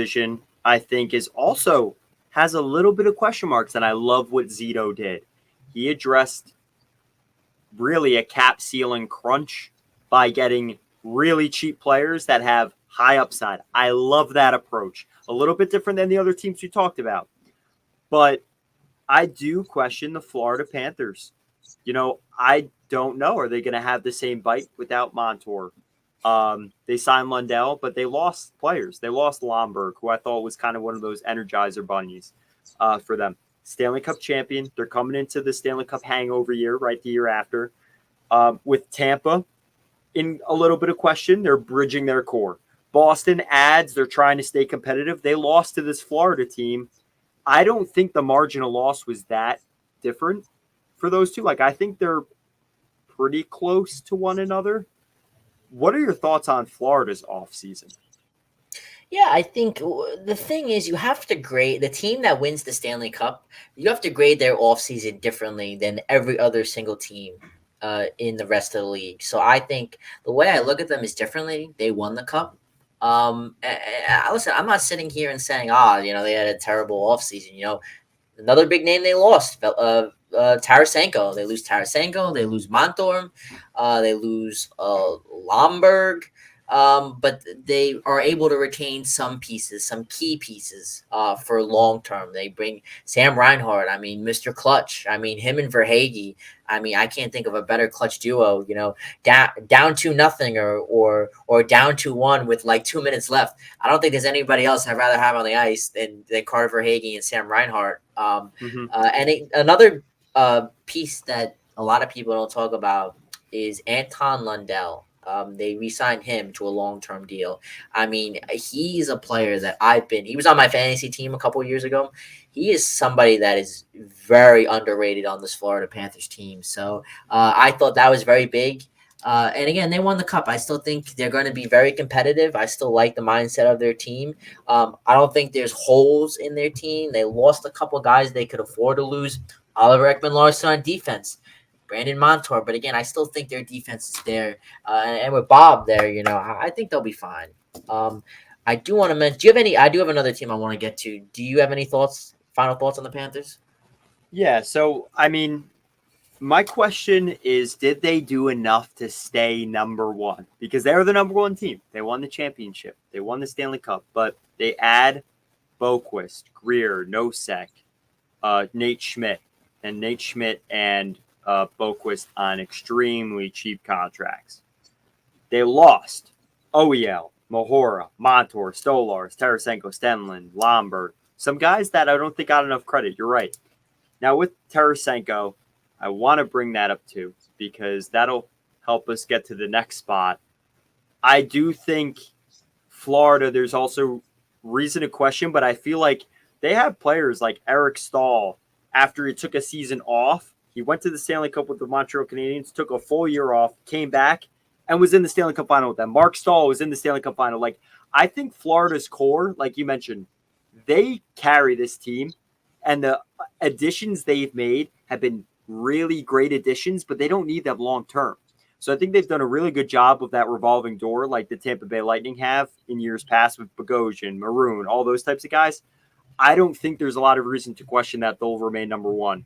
division, I think, is also has a little bit of question marks, and I love what Zito did. He addressed really a cap ceiling crunch by getting really cheap players that have high upside. I love that approach. A little bit different than the other teams we talked about. But I do question the Florida Panthers. I don't know. Are they going to have the same bite without Montour? They signed Lundell, but they lost players. They lost Lomberg, who I thought was kind of one of those energizer bunnies for them. Stanley Cup champion. They're coming into the Stanley Cup hangover year, right, the year after. With Tampa in a little bit of question, they're bridging their core. Boston adds, they're trying to stay competitive. They lost to this Florida team. I don't think the marginal loss was that different for those two. I think they're pretty close to one another. What are your thoughts on Florida's offseason? Yeah, I think the thing is you have to grade the team that wins the Stanley Cup. You have to grade their offseason differently than every other single team in the rest of the league. So I think the way I look at them is differently. They won the cup. Listen, I'm not sitting here and saying, they had a terrible offseason. Another big name they lost, Tarasenko. They lose Tarasenko. They lose Montour. They lose Lomberg. But they are able to retain some pieces, some key pieces for long term. They bring Sam Reinhart. I mean, Mr. Clutch. I mean, him and Verhage. I mean, I can't think of a better clutch duo. Down 2-0 or down 2-1 with like 2 minutes left. I don't think there's anybody else I'd rather have on the ice than Carter Verhage and Sam Reinhart. Another piece that a lot of people don't talk about is Anton Lundell. They re-signed him to a long-term deal. I mean, he's a player that he was on my fantasy team a couple of years ago. He is somebody that is very underrated on this Florida Panthers team. So I thought that was very big. And again, they won the cup. I still think they're going to be very competitive. I still like the mindset of their team. I don't think there's holes in their team. They lost a couple guys they could afford to lose. Oliver Ekman-Larsson on defense. Brandon Montour, but again, I still think their defense is there, and with Bob there, I think they'll be fine. I do want to mention. Do you have any? I do have another team I want to get to. Do you have any final thoughts on the Panthers? Yeah. So, I mean, my question is, did they do enough to stay number one? Because they're the number one team. They won the championship. They won the Stanley Cup, but they add Boquist, Greer, Nosek, Nate Schmidt, and Boquist on extremely cheap contracts. They lost OEL, Mahora, Montour, Stolars, Tarasenko, Stenlund, Lomberg. Some guys that I don't think got enough credit. You're right. Now with Tarasenko, I want to bring that up too because that'll help us get to the next spot. I do think Florida, there's also reason to question, but I feel like they have players like Eric Stahl after he took a season off. He went to the Stanley Cup with the Montreal Canadiens, took a full year off, came back, and was in the Stanley Cup final with them. Mark Stahl was in the Stanley Cup final. I think Florida's core, like you mentioned, they carry this team, and the additions they've made have been really great additions, but they don't need them long term. So I think they've done a really good job of that revolving door like the Tampa Bay Lightning have in years past with Bogosian, Maroon, all those types of guys. I don't think there's a lot of reason to question that they'll remain number one.